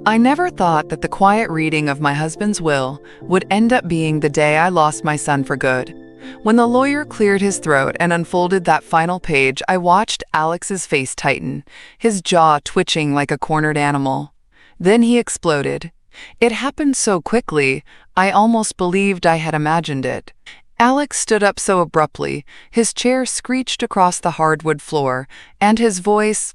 I never thought that the quiet reading of my husband's will would end up being the day I lost my son for good. When the lawyer cleared his throat and unfolded that final page, I watched Alex's face tighten, his jaw twitching like a cornered animal. Then he exploded. It happened so quickly, I almost believed I had imagined it. Alex stood up so abruptly, his chair screeched across the hardwood floor, and his voice,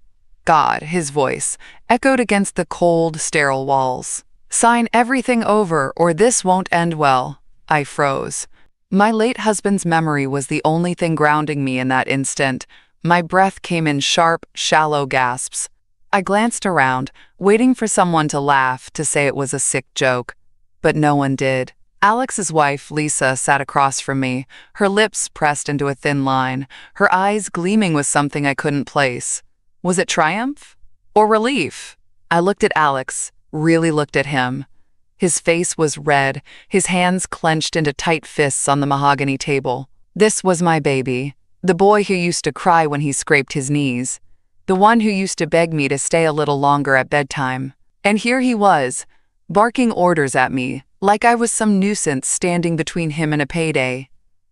his voice, echoed against the cold, sterile walls. "Sign everything over, or this won't end well." I froze. My late husband's memory was the only thing grounding me in that instant. My breath came in sharp, shallow gasps. I glanced around, waiting for someone to laugh, to say it was a sick joke. But no one did. Alex's wife, Lisa, sat across from me, her lips pressed into a thin line, her eyes gleaming with something I couldn't place. Was it triumph? Or relief? I looked at Alex, really looked at him. His face was red, his hands clenched into tight fists on the mahogany table. This was my baby, the boy who used to cry when he scraped his knees, the one who used to beg me to stay a little longer at bedtime. And here he was, barking orders at me, like I was some nuisance standing between him and a payday.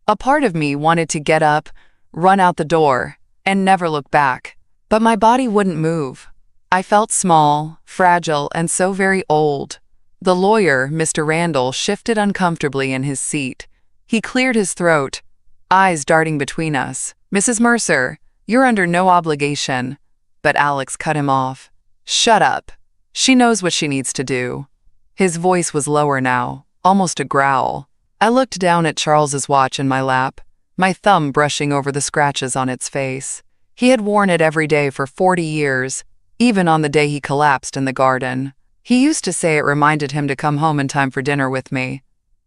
A part of me wanted to get up, run out the door, and never look back. But my body wouldn't move. I felt small, fragile, and so very old. The lawyer, Mr. Randall, shifted uncomfortably in his seat. He cleared his throat, eyes darting between us. "Mrs. Mercer, you're under no obligation." But Alex cut him off. "Shut up. She knows what she needs to do." His voice was lower now, almost a growl. I looked down at Charles's watch in my lap, my thumb brushing over the scratches on its face. He had worn it every day for 40 years, even on the day he collapsed in the garden. He used to say it reminded him to come home in time for dinner with me.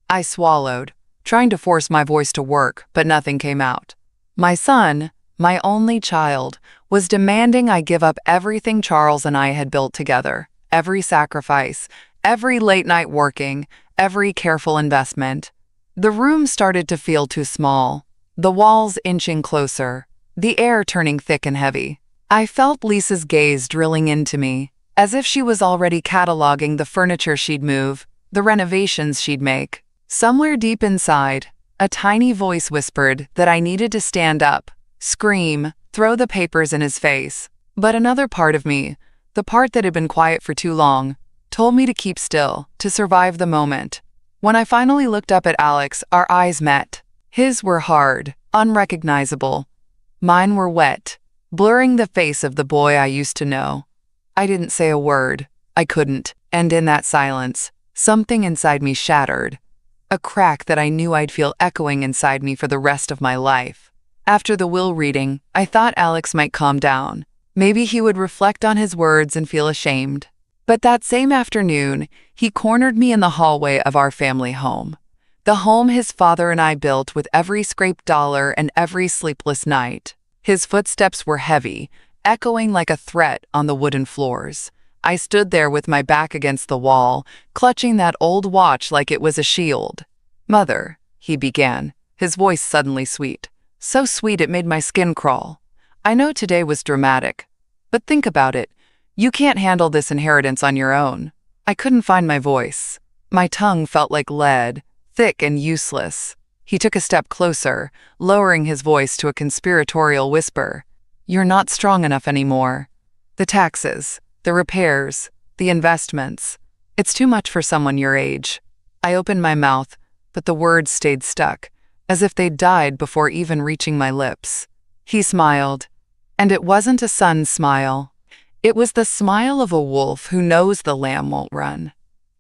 I swallowed, trying to force my voice to work, but nothing came out. My son, my only child, was demanding I give up everything Charles and I had built together, every sacrifice, every late night working, every careful investment. The room started to feel too small, the walls inching closer, the air turning thick and heavy. I felt Lisa's gaze drilling into me, as if she was already cataloging the furniture she'd move, the renovations she'd make. Somewhere deep inside, a tiny voice whispered that I needed to stand up, scream, throw the papers in his face. But another part of me, the part that had been quiet for too long, told me to keep still, to survive the moment. When I finally looked up at Alex, our eyes met. His were hard, unrecognizable. Mine were wet, blurring the face of the boy I used to know. I didn't say a word. I couldn't. And in that silence, something inside me shattered. A crack that I knew I'd feel echoing inside me for the rest of my life. After the will reading, I thought Alex might calm down. Maybe he would reflect on his words and feel ashamed. But that same afternoon, he cornered me in the hallway of our family home. The home his father and I built with every scraped dollar and every sleepless night. His footsteps were heavy, echoing like a threat on the wooden floors. I stood there with my back against the wall, clutching that old watch like it was a shield. "Mother," he began, his voice suddenly sweet. So sweet it made my skin crawl. "I know today was dramatic, but think about it. You can't handle this inheritance on your own." I couldn't find my voice. My tongue felt like lead, thick and useless. He took a step closer, lowering his voice to a conspiratorial whisper. "You're not strong enough anymore. The taxes, the repairs, the investments. It's too much for someone your age." I opened my mouth, but the words stayed stuck, as if they'd died before even reaching my lips. He smiled, and it wasn't a son's smile. It was the smile of a wolf who knows the lamb won't run.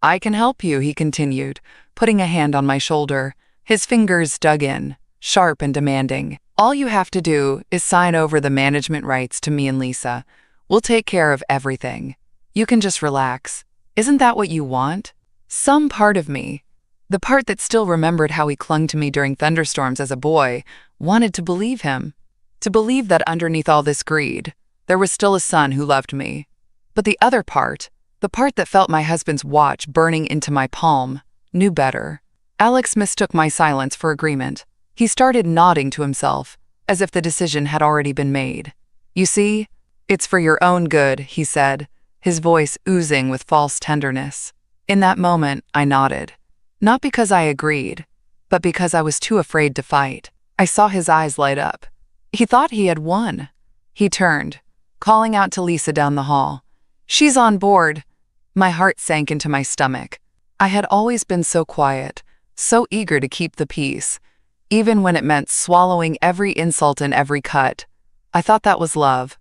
"I can help you," he continued, putting a hand on my shoulder. His fingers dug in, sharp and demanding. "All you have to do is sign over the management rights to me and Lisa. We'll take care of everything. You can just relax. Isn't that what you want?" Some part of me, the part that still remembered how he clung to me during thunderstorms as a boy, wanted to believe him. To believe that underneath all this greed, there was still a son who loved me. But the other part, the part that felt my husband's watch burning into my palm, knew better. Alex mistook my silence for agreement. He started nodding to himself, as if the decision had already been made. "You see, it's for your own good," he said, his voice oozing with false tenderness. In that moment, I nodded. Not because I agreed, but because I was too afraid to fight. I saw his eyes light up. He thought he had won. He turned, calling out to Lisa down the hall. "She's on board." My heart sank into my stomach. I had always been so quiet, so eager to keep the peace, even when it meant swallowing every insult and every cut. I thought that was love.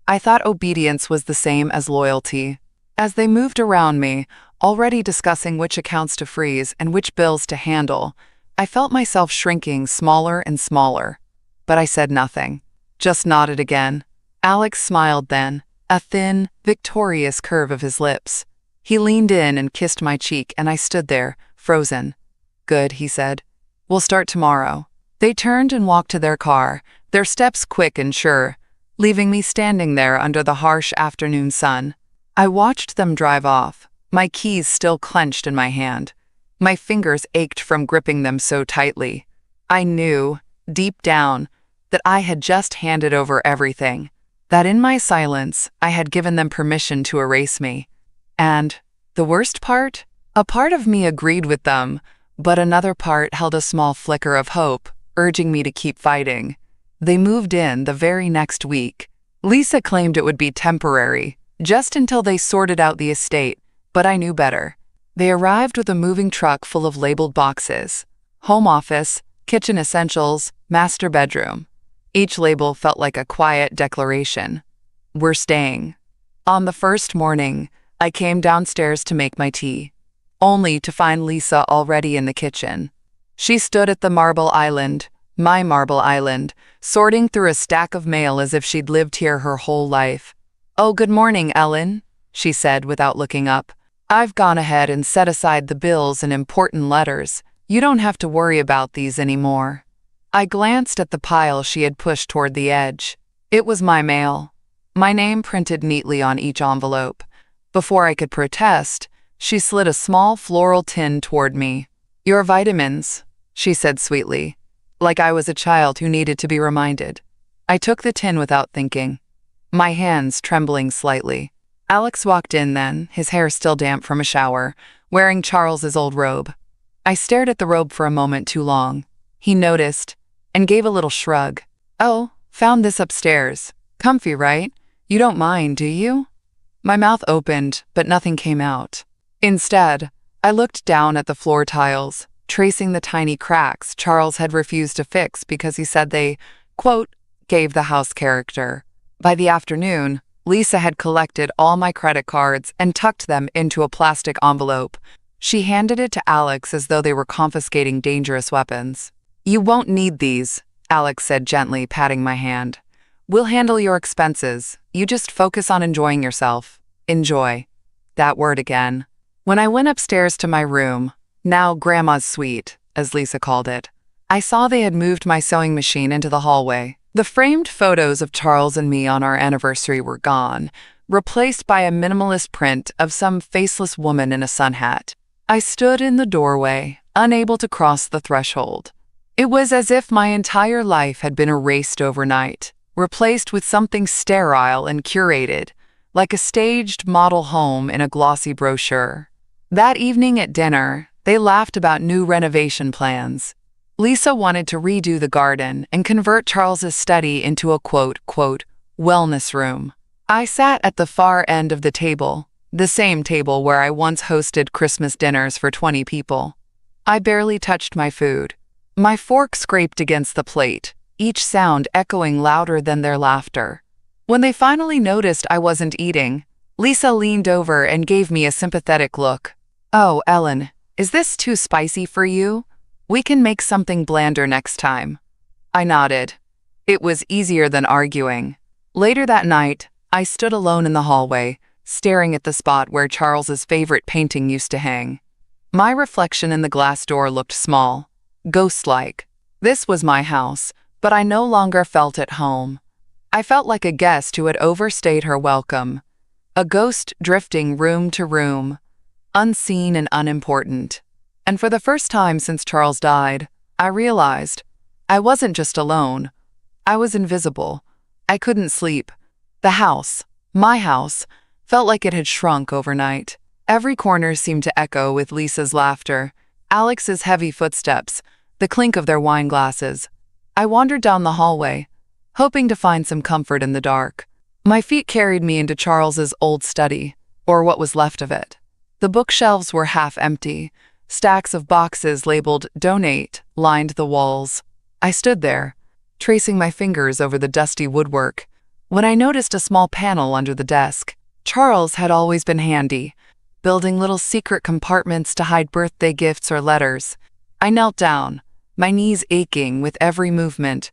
I thought obedience was the same as loyalty. As they moved around me, already discussing which accounts to freeze and which bills to handle, I felt myself shrinking smaller and smaller. But I said nothing, just nodded again. Alex smiled then, a thin, victorious curve of his lips. He leaned in and kissed my cheek, and I stood there, frozen. "Good," he said. "We'll start tomorrow." They turned and walked to their car, their steps quick and sure, leaving me standing there under the harsh afternoon sun. I watched them drive off, my keys still clenched in my hand. My fingers ached from gripping them so tightly. I knew, deep down, that I had just handed over everything, that in my silence I had given them permission to erase me. And, the worst part? A part of me agreed with them, but another part held a small flicker of hope, urging me to keep fighting. They moved in the very next week. Lisa claimed it would be temporary, just until they sorted out the estate, but I knew better. They arrived with a moving truck full of labeled boxes: home office, kitchen essentials, master bedroom. Each label felt like a quiet declaration. "We're staying." On the first morning, I came downstairs to make my tea, only to find Lisa already in the kitchen. She stood at the marble island, my marble island, sorting through a stack of mail as if she'd lived here her whole life. "Oh, good morning, Ellen," she said without looking up. "I've gone ahead and set aside the bills and important letters. You don't have to worry about these anymore." I glanced at the pile she had pushed toward the edge. It was my mail, my name printed neatly on each envelope. Before I could protest, she slid a small floral tin toward me. "Your vitamins," she said sweetly, like I was a child who needed to be reminded. I took the tin without thinking, my hands trembling slightly. Alex walked in then, his hair still damp from a shower, wearing Charles's old robe. I stared at the robe for a moment too long. He noticed, and gave a little shrug. "Oh, found this upstairs. Comfy, right? You don't mind, do you?" My mouth opened, but nothing came out. Instead, I looked down at the floor tiles, tracing the tiny cracks Charles had refused to fix because he said they, quote, gave the house character. By the afternoon, Lisa had collected all my credit cards and tucked them into a plastic envelope. She handed it to Alex as though they were confiscating dangerous weapons. "You won't need these," Alex said gently, patting my hand. "We'll handle your expenses. You just focus on enjoying yourself." Enjoy. That word again. When I went upstairs to my room, now Grandma's suite, as Lisa called it, I saw they had moved my sewing machine into the hallway. The framed photos of Charles and me on our anniversary were gone, replaced by a minimalist print of some faceless woman in a sun hat. I stood in the doorway, unable to cross the threshold. It was as if my entire life had been erased overnight, replaced with something sterile and curated, like a staged model home in a glossy brochure. That evening at dinner, they laughed about new renovation plans. Lisa wanted to redo the garden and convert Charles's study into a quote, wellness room. I sat at the far end of the table, the same table where I once hosted Christmas dinners for 20 people. I barely touched my food. My fork scraped against the plate, each sound echoing louder than their laughter. When they finally noticed I wasn't eating, Lisa leaned over and gave me a sympathetic look. "Oh, Ellen, is this too spicy for you? We can make something blander next time." I nodded. It was easier than arguing. Later that night, I stood alone in the hallway, staring at the spot where Charles's favorite painting used to hang. My reflection in the glass door looked small, ghost-like. This was my house, but I no longer felt at home. I felt like a guest who had overstayed her welcome, a ghost drifting room to room, unseen and unimportant. And for the first time since Charles died, I realized I wasn't just alone. I was invisible. I couldn't sleep. The house, my house, felt like it had shrunk overnight. Every corner seemed to echo with Lisa's laughter, Alex's heavy footsteps, the clink of their wine glasses. I wandered down the hallway, hoping to find some comfort in the dark. My feet carried me into Charles's old study, or what was left of it. The bookshelves were half empty. Stacks of boxes labeled "Donate" lined the walls. I stood there, tracing my fingers over the dusty woodwork, when I noticed a small panel under the desk. Charles had always been handy, building little secret compartments to hide birthday gifts or letters. I knelt down, my knees aching with every movement,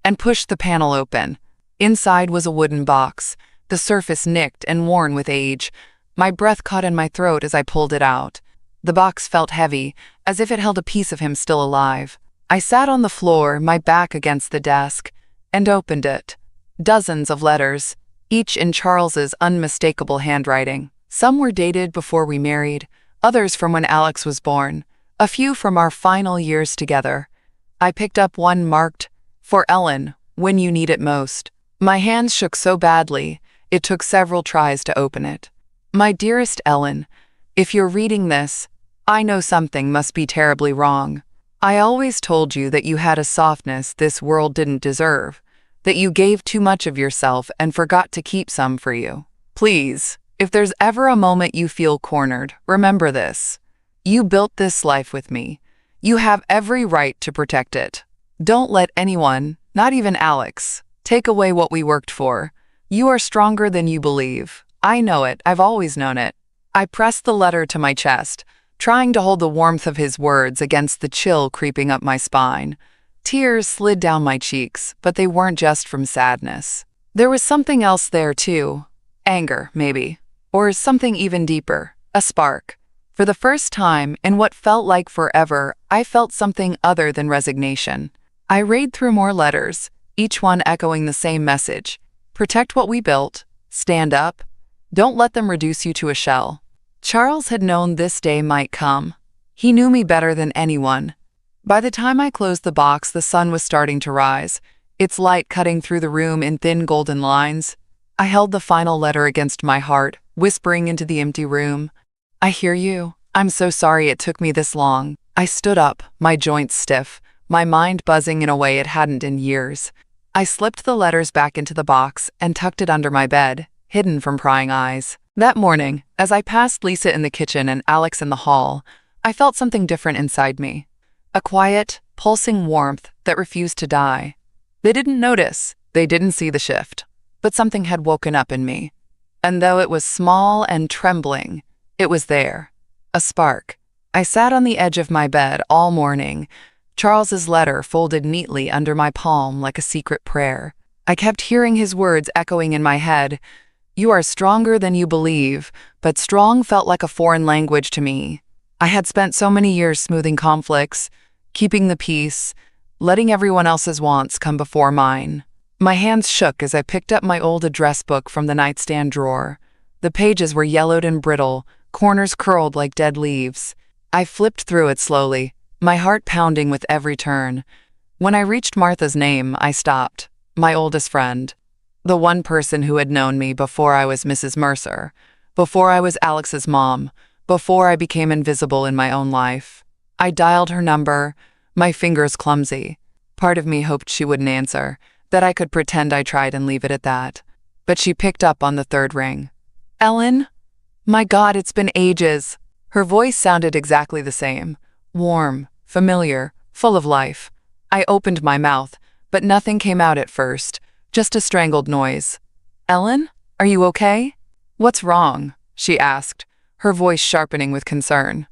and pushed the panel open. Inside was a wooden box, the surface nicked and worn with age. My breath caught in my throat as I pulled it out. The box felt heavy, as if it held a piece of him still alive. I sat on the floor, my back against the desk, and opened it. Dozens of letters, each in Charles's unmistakable handwriting. Some were dated before we married, others from when Alex was born, a few from our final years together. I picked up one marked, "For Ellen, when you need it most." My hands shook so badly, it took several tries to open it. "My dearest Ellen, if you're reading this, I know something must be terribly wrong. I always told you that you had a softness this world didn't deserve, that you gave too much of yourself and forgot to keep some for you. Please, if there's ever a moment you feel cornered, remember this. You built this life with me. You have every right to protect it. Don't let anyone, not even Alex, take away what we worked for. You are stronger than you believe. I know it. I've always known it." I pressed the letter to my chest, trying to hold the warmth of his words against the chill creeping up my spine. Tears slid down my cheeks, but they weren't just from sadness. There was something else there, too. Anger, maybe. Or something even deeper. A spark. For the first time, in what felt like forever, I felt something other than resignation. I read through more letters, each one echoing the same message. Protect what we built. Stand up. Don't let them reduce you to a shell. Charles had known this day might come. He knew me better than anyone. By the time I closed the box, the sun was starting to rise, its light cutting through the room in thin golden lines. I held the final letter against my heart, whispering into the empty room, "I hear you. I'm so sorry it took me this long." I stood up, my joints stiff, my mind buzzing in a way it hadn't in years. I slipped the letters back into the box and tucked it under my bed, hidden from prying eyes. That morning, as I passed Lisa in the kitchen and Alex in the hall, I felt something different inside me. A quiet, pulsing warmth that refused to die. They didn't notice, they didn't see the shift, but something had woken up in me. And though it was small and trembling, it was there. A spark. I sat on the edge of my bed all morning, Charles's letter folded neatly under my palm like a secret prayer. I kept hearing his words echoing in my head. "You are stronger than you believe," but strong felt like a foreign language to me. I had spent so many years smoothing conflicts, keeping the peace, letting everyone else's wants come before mine. My hands shook as I picked up my old address book from the nightstand drawer. The pages were yellowed and brittle, corners curled like dead leaves. I flipped through it slowly, my heart pounding with every turn. When I reached Martha's name, I stopped. My oldest friend. The one person who had known me before I was Mrs. Mercer, before I was Alex's mom, before I became invisible in my own life. I dialed her number, my fingers clumsy. Part of me hoped she wouldn't answer, that I could pretend I tried and leave it at that. But she picked up on the third ring. "Ellen? My God, it's been ages." Her voice sounded exactly the same. Warm, familiar, full of life. I opened my mouth, but nothing came out at first, just a strangled noise. "Ellen, are you okay?" "What's wrong?" she asked, her voice sharpening with concern.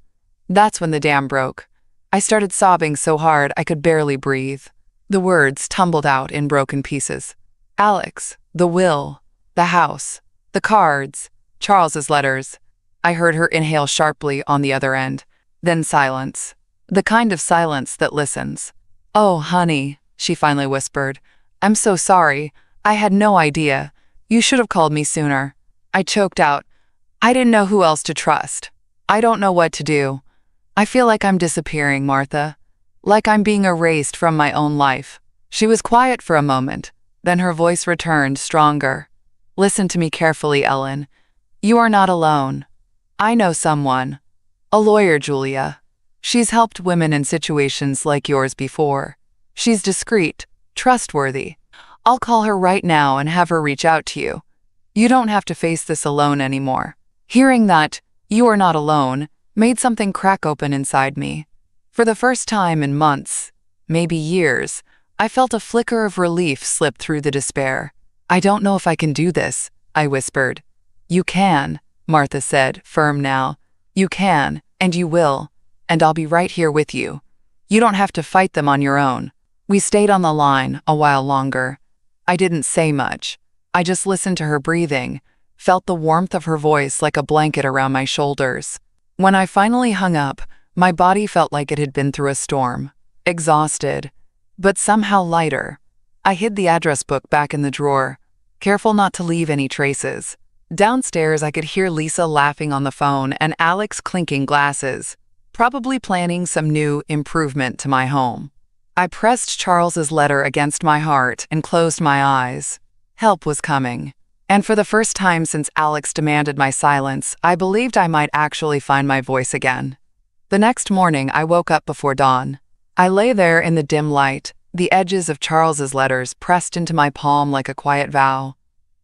That's when the dam broke. I started sobbing so hard I could barely breathe. The words tumbled out in broken pieces. Alex, the will, the house, the cards, Charles's letters. I heard her inhale sharply on the other end. Then silence. The kind of silence that listens. "Oh, honey," she finally whispered. "I'm so sorry. I had no idea. You should have called me sooner." I choked out. "I didn't know who else to trust. I don't know what to do. I feel like I'm disappearing, Martha. Like I'm being erased from my own life." She was quiet for a moment. Then her voice returned, stronger. "Listen to me carefully, Ellen. You are not alone. I know someone. A lawyer, Julia. She's helped women in situations like yours before. She's discreet, trustworthy. I'll call her right now and have her reach out to you. You don't have to face this alone anymore." Hearing that, "you are not alone," made something crack open inside me. For the first time in months, maybe years, I felt a flicker of relief slip through the despair. "I don't know if I can do this," I whispered. "You can," Martha said, firm now. "You can, and you will, and I'll be right here with you. You don't have to fight them on your own." We stayed on the line a while longer. I didn't say much. I just listened to her breathing, felt the warmth of her voice like a blanket around my shoulders. When I finally hung up, my body felt like it had been through a storm, exhausted, but somehow lighter. I hid the address book back in the drawer, careful not to leave any traces. Downstairs, I could hear Lisa laughing on the phone and Alex clinking glasses, probably planning some new improvement to my home. I pressed Charles's letter against my heart and closed my eyes. Help was coming. And for the first time since Alex demanded my silence, I believed I might actually find my voice again. The next morning, I woke up before dawn. I lay there in the dim light, the edges of Charles's letters pressed into my palm like a quiet vow.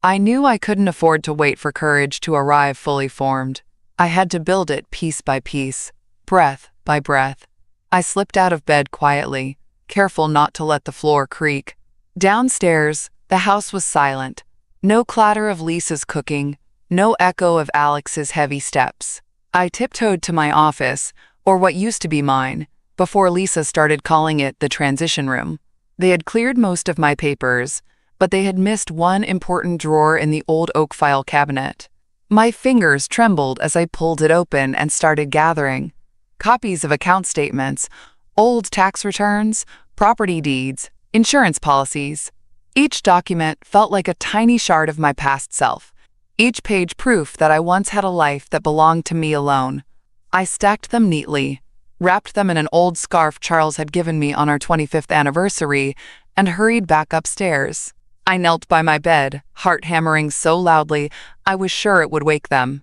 I knew I couldn't afford to wait for courage to arrive fully formed. I had to build it piece by piece, breath by breath. I slipped out of bed quietly, careful not to let the floor creak. Downstairs, the house was silent. No clatter of Lisa's cooking, no echo of Alex's heavy steps. I tiptoed to my office, or what used to be mine, before Lisa started calling it the transition room. They had cleared most of my papers, but they had missed one important drawer in the old oak file cabinet. My fingers trembled as I pulled it open and started gathering. Copies of account statements, old tax returns, property deeds, insurance policies. Each document felt like a tiny shard of my past self, each page proof that I once had a life that belonged to me alone. I stacked them neatly, wrapped them in an old scarf Charles had given me on our 25th anniversary, and hurried back upstairs. I knelt by my bed, heart hammering so loudly I was sure it would wake them.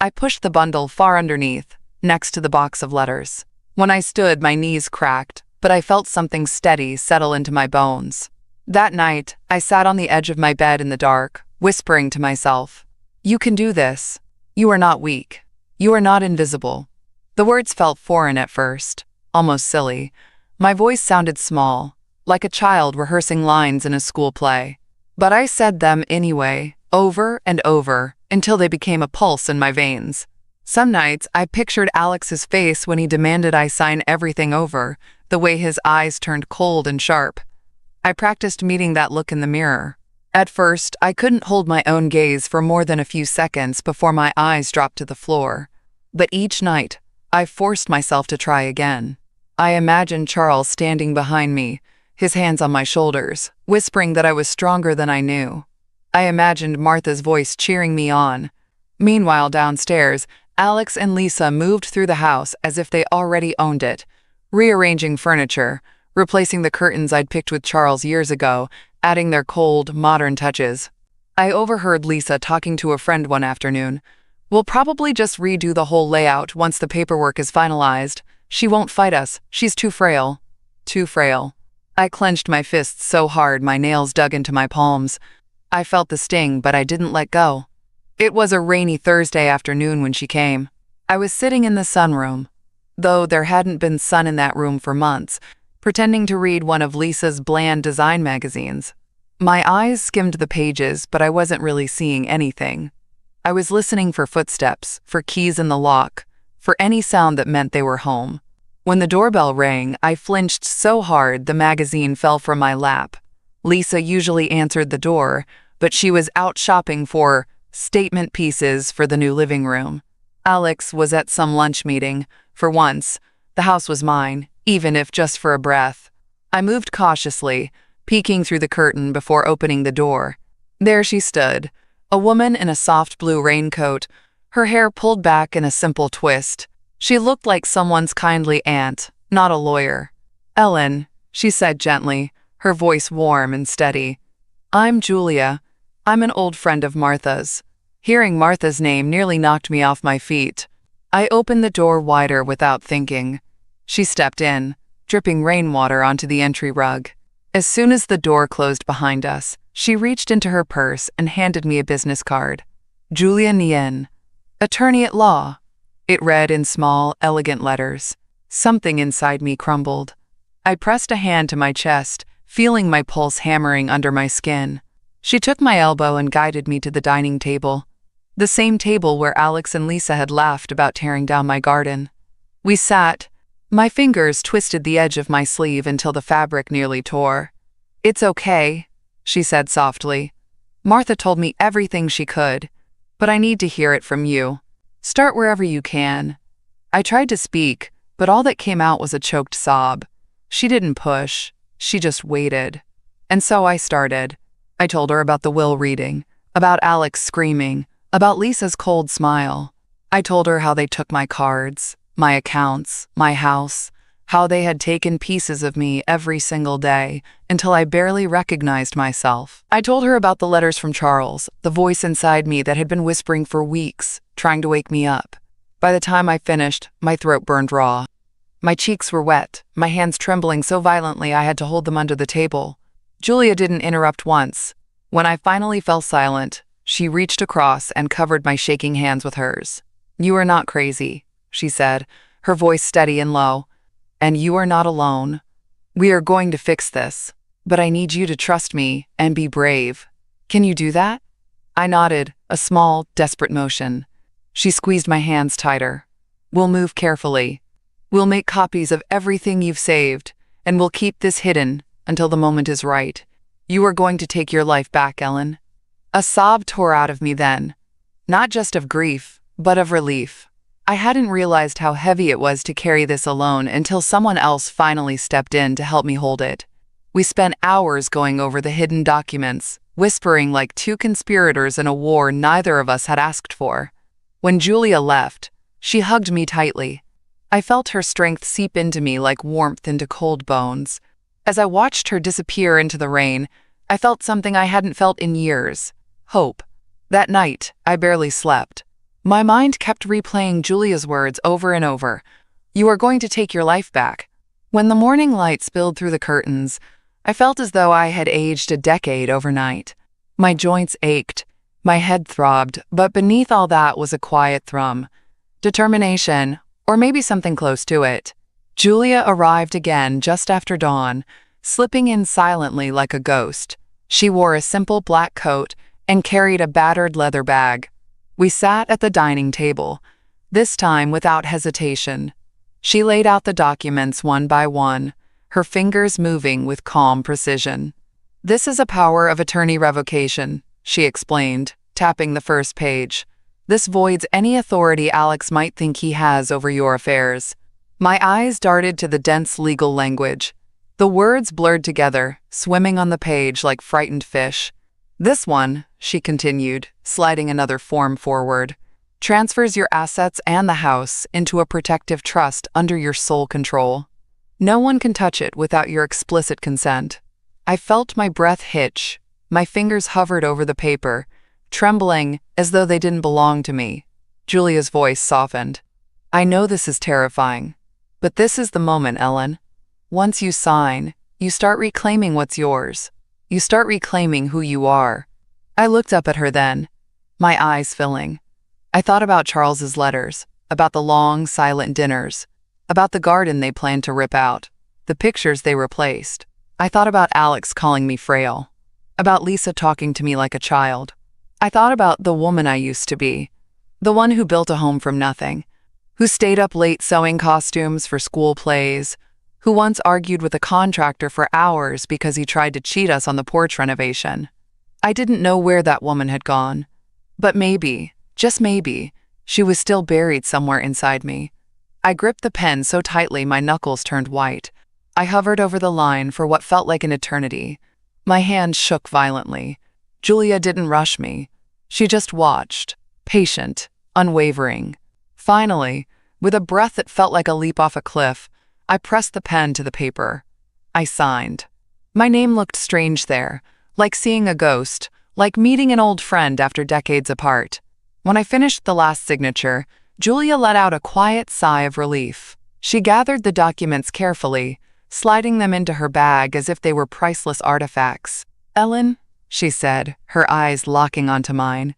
I pushed the bundle far underneath, next to the box of letters. When I stood, my knees cracked, but I felt something steady settle into my bones. That night, I sat on the edge of my bed in the dark, whispering to myself, "You can do this. You are not weak. You are not invisible." The words felt foreign at first, almost silly. My voice sounded small, like a child rehearsing lines in a school play. But I said them anyway, over and over, until they became a pulse in my veins. Some nights, I pictured Alex's face when he demanded I sign everything over, the way his eyes turned cold and sharp. I practiced meeting that look in the mirror. At first, I couldn't hold my own gaze for more than a few seconds before my eyes dropped to the floor. But each night, I forced myself to try again. I imagined Charles standing behind me, his hands on my shoulders, whispering that I was stronger than I knew. I imagined Martha's voice cheering me on. Meanwhile, downstairs, Alex and Lisa moved through the house as if they already owned it, rearranging furniture, replacing the curtains I'd picked with Charles years ago, adding their cold, modern touches. I overheard Lisa talking to a friend one afternoon. "We'll probably just redo the whole layout once the paperwork is finalized. She won't fight us. She's too frail." Too frail. I clenched my fists so hard my nails dug into my palms. I felt the sting, but I didn't let go. It was a rainy Thursday afternoon when she came. I was sitting in the sunroom, though there hadn't been sun in that room for months, pretending to read one of Lisa's bland design magazines. My eyes skimmed the pages, but I wasn't really seeing anything. I was listening for footsteps, for keys in the lock, for any sound that meant they were home. When the doorbell rang, I flinched so hard the magazine fell from my lap. Lisa usually answered the door, but she was out shopping for statement pieces for the new living room. Alex was at some lunch meeting. For once, the house was mine, even if just for a breath. I moved cautiously, peeking through the curtain before opening the door. There she stood, a woman in a soft blue raincoat, her hair pulled back in a simple twist. She looked like someone's kindly aunt, not a lawyer. "Ellen," she said gently, her voice warm and steady. "I'm Julia. I'm an old friend of Martha's." Hearing Martha's name nearly knocked me off my feet. I opened the door wider without thinking. She stepped in, dripping rainwater onto the entry rug. As soon as the door closed behind us, she reached into her purse and handed me a business card. Julia Nien, attorney at law. It read in small, elegant letters. Something inside me crumbled. I pressed a hand to my chest, feeling my pulse hammering under my skin. She took my elbow and guided me to the dining table. The same table where Alex and Lisa had laughed about tearing down my garden. We sat. My fingers twisted the edge of my sleeve until the fabric nearly tore. "It's okay," she said softly. "Martha told me everything she could, but I need to hear it from you. Start wherever you can." I tried to speak, but all that came out was a choked sob. She didn't push, she just waited. And so I started. I told her about the will reading, about Alex screaming, about Lisa's cold smile. I told her how they took my cards, my accounts, my house, how they had taken pieces of me every single day until I barely recognized myself. I told her about the letters from Charles, the voice inside me that had been whispering for weeks, trying to wake me up. By the time I finished, my throat burned raw. My cheeks were wet, my hands trembling so violently I had to hold them under the table. Julia didn't interrupt once. When I finally fell silent, she reached across and covered my shaking hands with hers. "You are not crazy," she said, her voice steady and low. "And you are not alone. We are going to fix this, but I need you to trust me and be brave. Can you do that?" I nodded, a small, desperate motion. She squeezed my hands tighter. "We'll move carefully. We'll make copies of everything you've saved, and we'll keep this hidden until the moment is right. You are going to take your life back, Ellen." A sob tore out of me then, not just of grief, but of relief. I hadn't realized how heavy it was to carry this alone until someone else finally stepped in to help me hold it. We spent hours going over the hidden documents, whispering like two conspirators in a war neither of us had asked for. When Julia left, she hugged me tightly. I felt her strength seep into me like warmth into cold bones. As I watched her disappear into the rain, I felt something I hadn't felt in years: hope. That night, I barely slept. My mind kept replaying Julia's words over and over. "You are going to take your life back." When the morning light spilled through the curtains, I felt as though I had aged a decade overnight. My joints ached, my head throbbed, but beneath all that was a quiet thrum. Determination, or maybe something close to it. Julia arrived again just after dawn, slipping in silently like a ghost. She wore a simple black coat and carried a battered leather bag. We sat at the dining table, this time without hesitation. She laid out the documents one by one, her fingers moving with calm precision. "This is a power of attorney revocation," she explained, tapping the first page. "This voids any authority Alex might think he has over your affairs." My eyes darted to the dense legal language. The words blurred together, swimming on the page like frightened fish. "This one," she continued, sliding another form forward, "transfers your assets and the house into a protective trust under your sole control. No one can touch it without your explicit consent." I felt my breath hitch. My fingers hovered over the paper, trembling as though they didn't belong to me. Julia's voice softened. "I know this is terrifying, but this is the moment, Ellen. Once you sign, you start reclaiming what's yours. You start reclaiming who you are." I looked up at her then, my eyes filling. I thought about Charles's letters, about the long, silent dinners, about the garden they planned to rip out, the pictures they replaced. I thought about Alex calling me frail, about Lisa talking to me like a child. I thought about the woman I used to be, the one who built a home from nothing, who stayed up late sewing costumes for school plays, who once argued with a contractor for hours because he tried to cheat us on the porch renovation. I didn't know where that woman had gone, but maybe, just maybe, she was still buried somewhere inside me. I gripped the pen so tightly my knuckles turned white. I hovered over the line for what felt like an eternity. My hand shook violently. Julia didn't rush me. She just watched, patient, unwavering. Finally, with a breath that felt like a leap off a cliff, I pressed the pen to the paper. I signed. My name looked strange there, like seeing a ghost, like meeting an old friend after decades apart. When I finished the last signature, Julia let out a quiet sigh of relief. She gathered the documents carefully, sliding them into her bag as if they were priceless artifacts. "Ellen," she said, her eyes locking onto mine,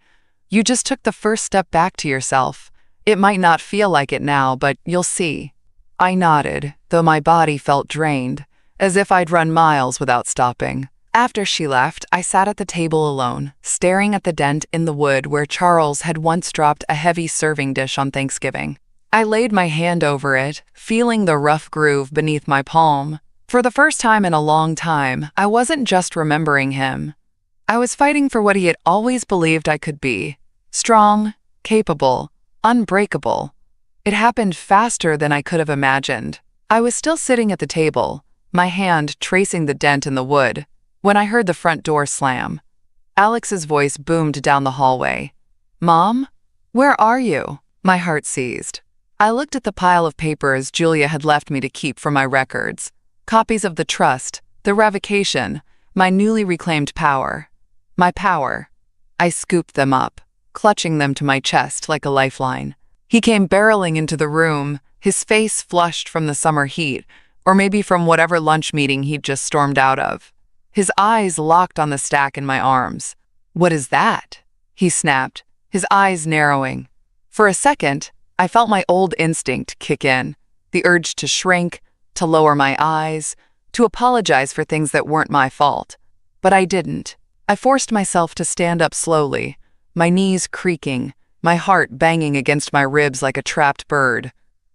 "you just took the first step back to yourself. It might not feel like it now, but you'll see." I nodded, though my body felt drained, as if I'd run miles without stopping. After she left, I sat at the table alone, staring at the dent in the wood where Charles had once dropped a heavy serving dish on Thanksgiving. I laid my hand over it, feeling the rough groove beneath my palm. For the first time in a long time, I wasn't just remembering him. I was fighting for what he had always believed I could be: strong, capable, unbreakable. It happened faster than I could have imagined. I was still sitting at the table, my hand tracing the dent in the wood, when I heard the front door slam. Alex's voice boomed down the hallway. "Mom? Where are you?" My heart seized. I looked at the pile of papers Julia had left me to keep for my records. Copies of the trust, the revocation, my newly reclaimed power. My power. I scooped them up, clutching them to my chest like a lifeline. He came barreling into the room, his face flushed from the summer heat, or maybe from whatever lunch meeting he'd just stormed out of. His eyes locked on the stack in my arms. "What is that?" he snapped, his eyes narrowing. For a second, I felt my old instinct kick in, the urge to shrink, to lower my eyes, to apologize for things that weren't my fault. But I didn't. I forced myself to stand up slowly, my knees creaking, my heart banging against my ribs like a trapped bird.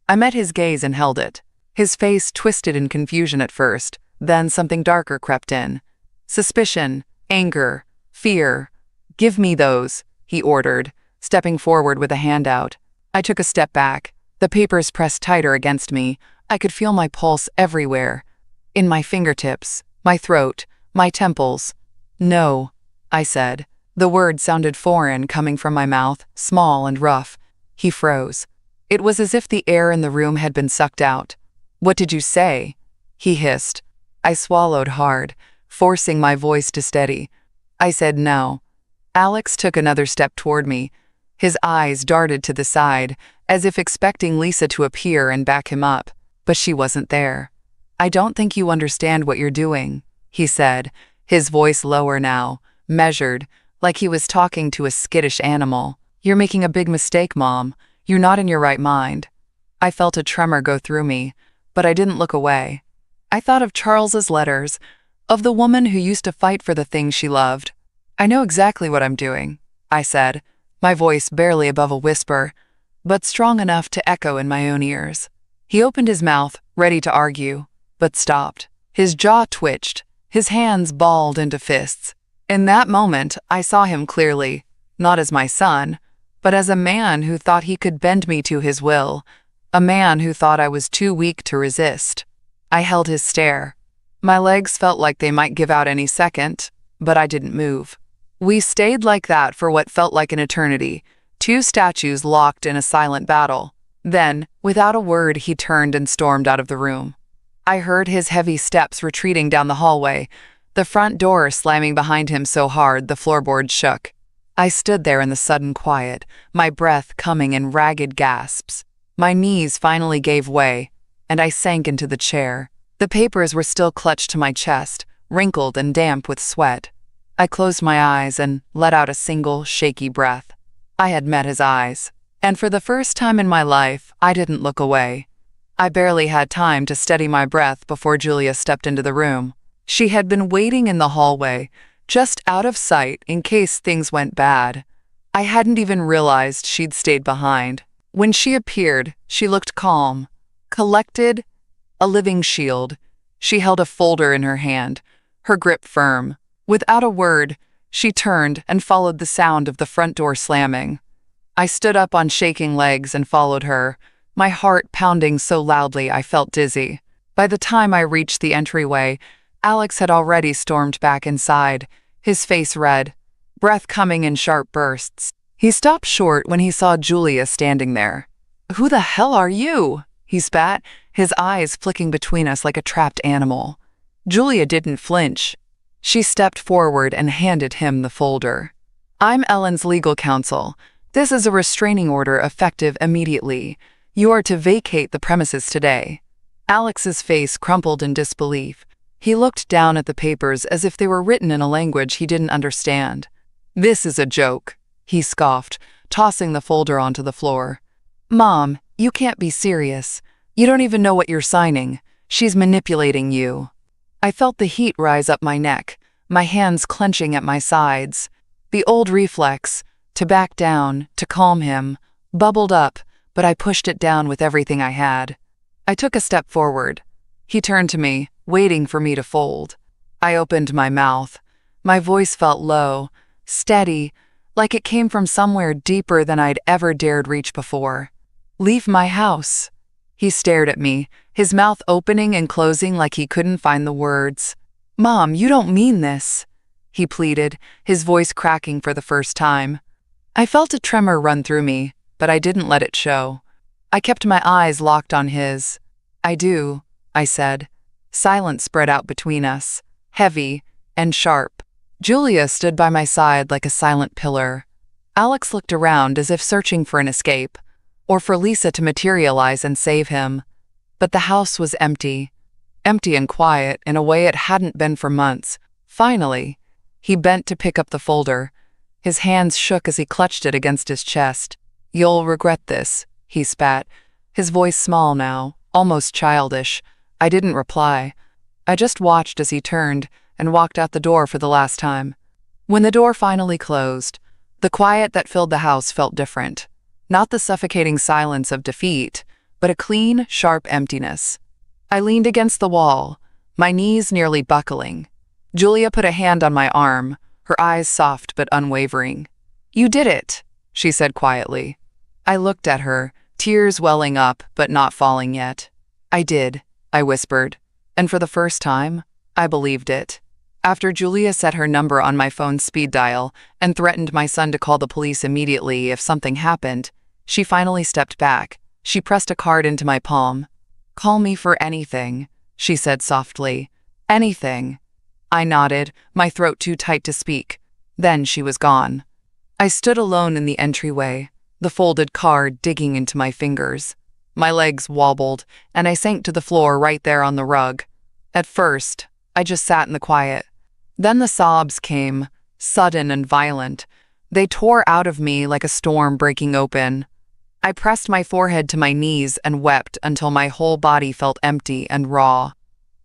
I met his gaze and held it. His face twisted in confusion at first, then something darker crept in. Suspicion, anger, fear. "Give me those," he ordered, stepping forward with a hand out. I took a step back. The papers pressed tighter against me. I could feel my pulse everywhere. In my fingertips, my throat, my temples. "No," I said. The word sounded foreign coming from my mouth, small and rough. He froze. It was as if the air in the room had been sucked out. "What did you say?" he hissed. I swallowed hard, forcing my voice to steady. I said no. Alex took another step toward me. His eyes darted to the side, as if expecting Lisa to appear and back him up, but she wasn't there. "I don't think you understand what you're doing," he said, his voice lower now, measured, like he was talking to a skittish animal. "You're making a big mistake, Mom. You're not in your right mind." I felt a tremor go through me, but I didn't look away. I thought of Charles's letters, of the woman who used to fight for the things she loved. "I know exactly what I'm doing," I said, my voice barely above a whisper, but strong enough to echo in my own ears. He opened his mouth, ready to argue, but stopped. His jaw twitched, his hands balled into fists. In that moment, I saw him clearly, not as my son, but as a man who thought he could bend me to his will, a man who thought I was too weak to resist. I held his stare. My legs felt like they might give out any second, but I didn't move. We stayed like that for what felt like an eternity, two statues locked in a silent battle. Then, without a word, he turned and stormed out of the room. I heard his heavy steps retreating down the hallway, the front door slamming behind him so hard the floorboards shook. I stood there in the sudden quiet, my breath coming in ragged gasps. My knees finally gave way, and I sank into the chair. The papers were still clutched to my chest, wrinkled and damp with sweat. I closed my eyes and let out a single, shaky breath. I had met his eyes, and for the first time in my life, I didn't look away. I barely had time to steady my breath before Julia stepped into the room. She had been waiting in the hallway, just out of sight in case things went bad. I hadn't even realized she'd stayed behind. When she appeared, she looked calm, collected, a living shield. She held a folder in her hand, her grip firm. Without a word, she turned and followed the sound of the front door slamming. I stood up on shaking legs and followed her, my heart pounding so loudly I felt dizzy. By the time I reached the entryway, Alex had already stormed back inside, his face red, breath coming in sharp bursts. He stopped short when he saw Julia standing there. "Who the hell are you?" he spat, his eyes flicking between us like a trapped animal. Julia didn't flinch. She stepped forward and handed him the folder. "I'm Ellen's legal counsel. This is a restraining order effective immediately. You are to vacate the premises today." Alex's face crumpled in disbelief. He looked down at the papers as if they were written in a language he didn't understand. "This is a joke," he scoffed, tossing the folder onto the floor. "Mom, you can't be serious. You don't even know what you're signing. She's manipulating you." I felt the heat rise up my neck, my hands clenching at my sides. The old reflex, to back down, to calm him, bubbled up, but I pushed it down with everything I had. I took a step forward. He turned to me, waiting for me to fold. I opened my mouth. My voice felt low, steady, like it came from somewhere deeper than I'd ever dared reach before. "Leave my house." He stared at me, his mouth opening and closing like he couldn't find the words. "Mom, you don't mean this," he pleaded, his voice cracking for the first time. I felt a tremor run through me, but I didn't let it show. I kept my eyes locked on his. "I do," I said. Silence spread out between us, heavy and sharp. Julia stood by my side like a silent pillar. Alex looked around as if searching for an escape, or for Lisa to materialize and save him. But the house was empty. Empty and quiet in a way it hadn't been for months. Finally, he bent to pick up the folder. His hands shook as he clutched it against his chest. "You'll regret this," he spat, his voice small now, almost childish. I didn't reply. I just watched as he turned and walked out the door for the last time. When the door finally closed, the quiet that filled the house felt different. Not the suffocating silence of defeat, but a clean, sharp emptiness. I leaned against the wall, my knees nearly buckling. Julia put a hand on my arm, her eyes soft but unwavering. "You did it," she said quietly. I looked at her, tears welling up but not falling yet. "I did," I whispered, and for the first time, I believed it. After Julia set her number on my phone's speed dial and threatened my son to call the police immediately if something happened, she finally stepped back. She pressed a card into my palm. "Call me for anything," she said softly. "Anything." I nodded, my throat too tight to speak. Then she was gone. I stood alone in the entryway, the folded card digging into my fingers. My legs wobbled, and I sank to the floor right there on the rug. At first, I just sat in the quiet. Then the sobs came, sudden and violent. They tore out of me like a storm breaking open. I pressed my forehead to my knees and wept until my whole body felt empty and raw.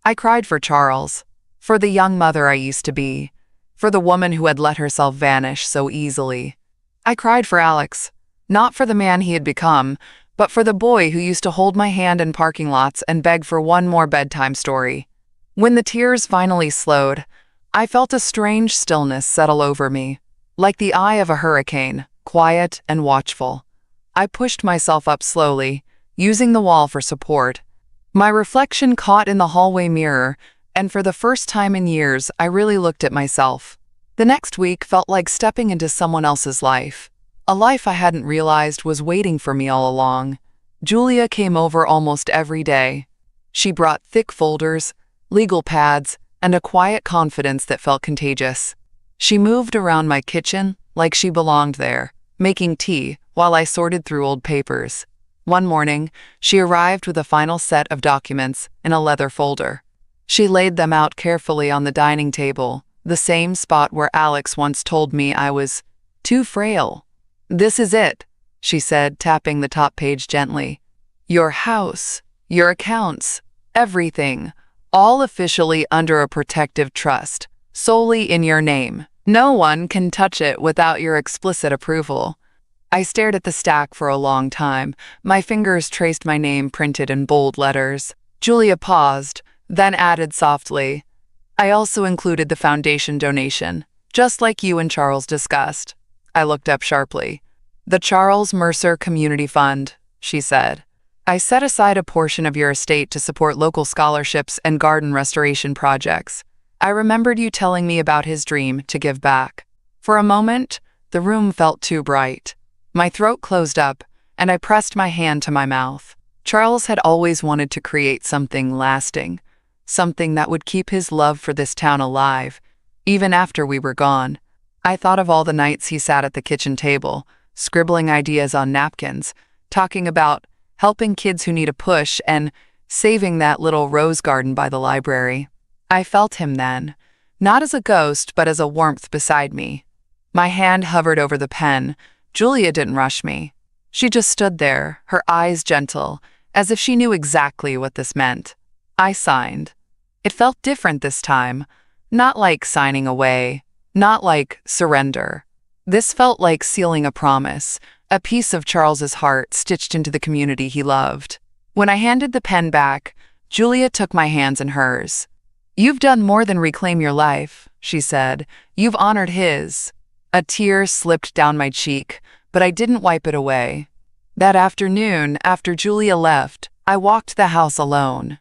I cried for Charles, for the young mother I used to be, for the woman who had let herself vanish so easily. I cried for Alex, not for the man he had become, but for the boy who used to hold my hand in parking lots and beg for one more bedtime story. When the tears finally slowed, I felt a strange stillness settle over me, like the eye of a hurricane, quiet and watchful. I pushed myself up slowly, using the wall for support. My reflection caught in the hallway mirror, and for the first time in years, I really looked at myself. The next week felt like stepping into someone else's life, a life I hadn't realized was waiting for me all along. Julia came over almost every day. She brought thick folders, legal pads, and a quiet confidence that felt contagious. She moved around my kitchen like she belonged there, making tea while I sorted through old papers. One morning, she arrived with a final set of documents in a leather folder. She laid them out carefully on the dining table, the same spot where Alex once told me I was too frail. "This is it," she said, tapping the top page gently. "Your house, your accounts, everything, all officially under a protective trust, solely in your name. No one can touch it without your explicit approval." I stared at the stack for a long time. My fingers traced my name printed in bold letters. Julia paused, then added softly, "I also included the foundation donation, just like you and Charles discussed." I looked up sharply. "The Charles Mercer Community Fund," she said. "I set aside a portion of your estate to support local scholarships and garden restoration projects. I remembered you telling me about his dream to give back." For a moment, the room felt too bright. My throat closed up, and I pressed my hand to my mouth. Charles had always wanted to create something lasting, something that would keep his love for this town alive, even after we were gone. I thought of all the nights he sat at the kitchen table, scribbling ideas on napkins, talking about helping kids who need a push and saving that little rose garden by the library. I felt him then, not as a ghost, but as a warmth beside me. My hand hovered over the pen. Julia didn't rush me. She just stood there, her eyes gentle, as if she knew exactly what this meant. I signed. It felt different this time, not like signing away, not like surrender. This felt like sealing a promise, a piece of Charles's heart stitched into the community he loved. When I handed the pen back, Julia took my hands in hers. "You've done more than reclaim your life," she said. "You've honored his." A tear slipped down my cheek, but I didn't wipe it away. That afternoon, after Julia left, I walked the house alone.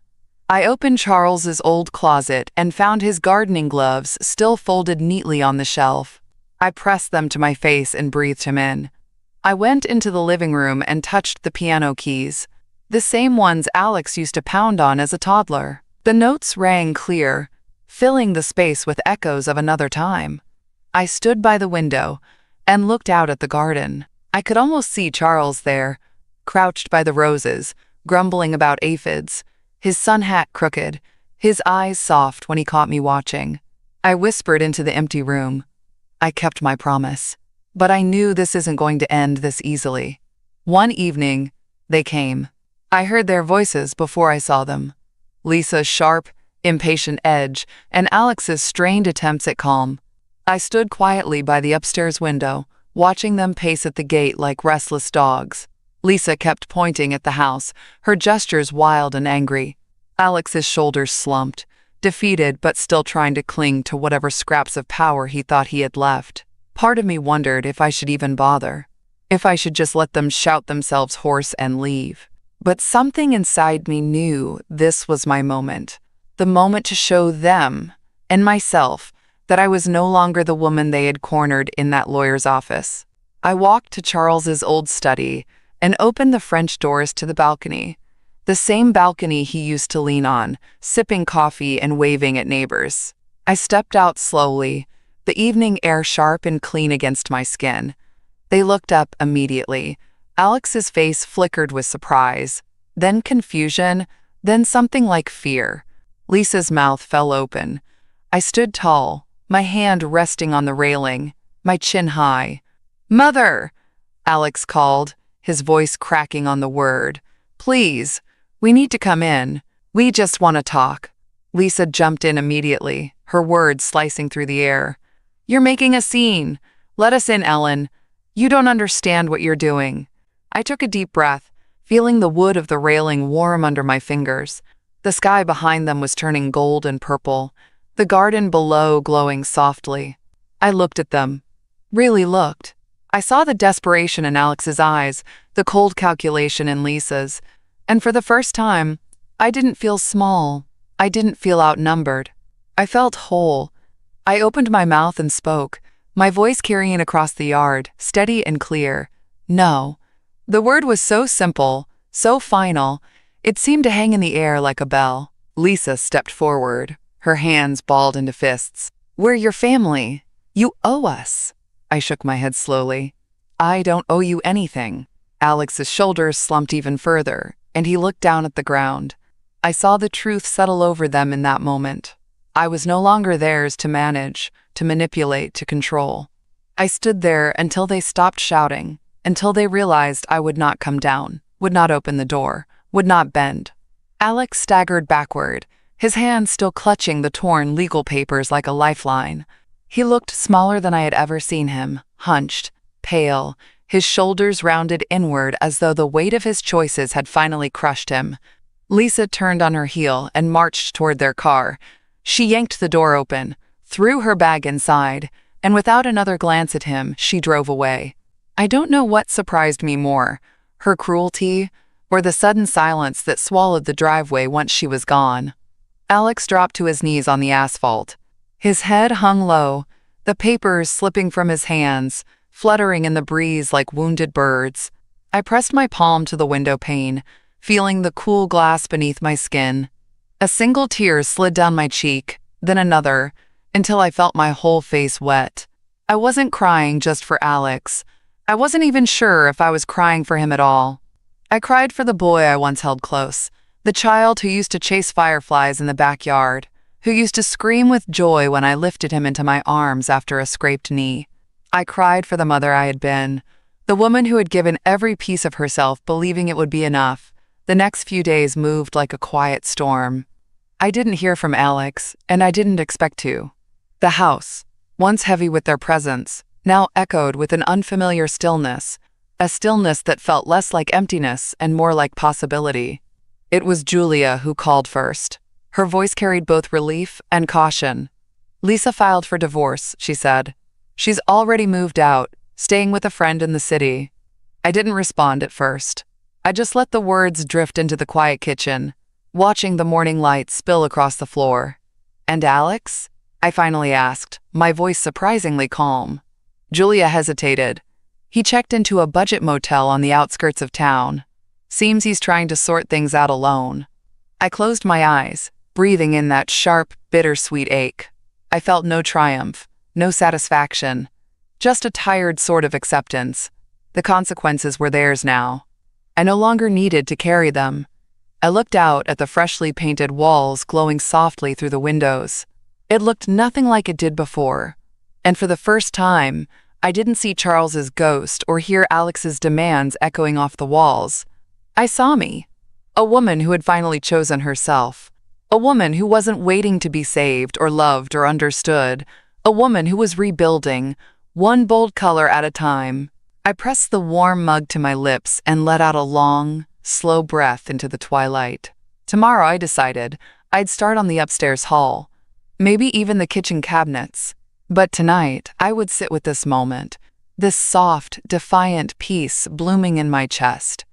I opened Charles's old closet and found his gardening gloves still folded neatly on the shelf. I pressed them to my face and breathed him in. I went into the living room and touched the piano keys, the same ones Alex used to pound on as a toddler. The notes rang clear, filling the space with echoes of another time. I stood by the window and looked out at the garden. I could almost see Charles there, crouched by the roses, grumbling about aphids, his sun hat crooked, his eyes soft when he caught me watching. I whispered into the empty room. I kept my promise. But I knew this isn't going to end this easily. One evening, they came. I heard their voices before I saw them. Lisa's sharp, impatient edge, and Alex's strained attempts at calm. I stood quietly by the upstairs window, watching them pace at the gate like restless dogs. Lisa kept pointing at the house, her gestures wild and angry. Alex's shoulders slumped, defeated but still trying to cling to whatever scraps of power he thought he had left. Part of me wondered if I should even bother, if I should just let them shout themselves hoarse and leave. But something inside me knew this was my moment, the moment to show them, and myself, that I was no longer the woman they had cornered in that lawyer's office. I walked to Charles's old study and opened the French doors to the balcony, the same balcony he used to lean on, sipping coffee and waving at neighbors. I stepped out slowly, the evening air sharp and clean against my skin. They looked up immediately. Alex's face flickered with surprise, then confusion, then something like fear. Lisa's mouth fell open. I stood tall, my hand resting on the railing, my chin high. "Mother!" Alex called, his voice cracking on the word. "Please, we need to come in. We just want to talk." Lisa jumped in immediately, her words slicing through the air. "You're making a scene. Let us in, Ellen. You don't understand what you're doing." I took a deep breath, feeling the wood of the railing warm under my fingers. The sky behind them was turning gold and purple, the garden below glowing softly. I looked at them. Really looked. I saw the desperation in Alex's eyes, the cold calculation in Lisa's, and for the first time, I didn't feel small. I didn't feel outnumbered. I felt whole. I opened my mouth and spoke, my voice carrying across the yard, steady and clear. No. The word was so simple, so final, it seemed to hang in the air like a bell. Lisa stepped forward, her hands balled into fists. "We're your family. You owe us." I shook my head slowly. "I don't owe you anything." Alex's shoulders slumped even further, and he looked down at the ground. I saw the truth settle over them in that moment. I was no longer theirs to manage, to manipulate, to control. I stood there until they stopped shouting, until they realized I would not come down, would not open the door, would not bend. Alex staggered backward, his hands still clutching the torn legal papers like a lifeline. He looked smaller than I had ever seen him, hunched, pale, his shoulders rounded inward as though the weight of his choices had finally crushed him. Lisa turned on her heel and marched toward their car. She yanked the door open, threw her bag inside, and without another glance at him, she drove away. I don't know what surprised me more, her cruelty or the sudden silence that swallowed the driveway once she was gone. Alex dropped to his knees on the asphalt. His head hung low, the papers slipping from his hands, fluttering in the breeze like wounded birds. I pressed my palm to the window pane, feeling the cool glass beneath my skin. A single tear slid down my cheek, then another, until I felt my whole face wet. I wasn't crying just for Alex. I wasn't even sure if I was crying for him at all. I cried for the boy I once held close, the child who used to chase fireflies in the backyard, who used to scream with joy when I lifted him into my arms after a scraped knee. I cried for the mother I had been, the woman who had given every piece of herself believing it would be enough. The next few days moved like a quiet storm. I didn't hear from Alex, and I didn't expect to. The house, once heavy with their presence, now echoed with an unfamiliar stillness, a stillness that felt less like emptiness and more like possibility. It was Julia who called first. Her voice carried both relief and caution. "Lisa filed for divorce," she said. "She's already moved out, staying with a friend in the city." I didn't respond at first. I just let the words drift into the quiet kitchen, watching the morning light spill across the floor. "And Alex?" I finally asked, my voice surprisingly calm. Julia hesitated. "He checked into a budget motel on the outskirts of town. Seems he's trying to sort things out alone." I closed my eyes, breathing in that sharp, bittersweet ache. I felt no triumph, no satisfaction, just a tired sort of acceptance. The consequences were theirs now. I no longer needed to carry them. I looked out at the freshly painted walls glowing softly through the windows. It looked nothing like it did before. And for the first time, I didn't see Charles's ghost or hear Alex's demands echoing off the walls. I saw me, a woman who had finally chosen herself, a woman who wasn't waiting to be saved or loved or understood, a woman who was rebuilding, one bold color at a time. I pressed the warm mug to my lips and let out a long, slow breath into the twilight. Tomorrow, I decided, I'd start on the upstairs hall, maybe even the kitchen cabinets. But tonight, I would sit with this moment, this soft, defiant peace blooming in my chest.